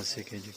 80 kg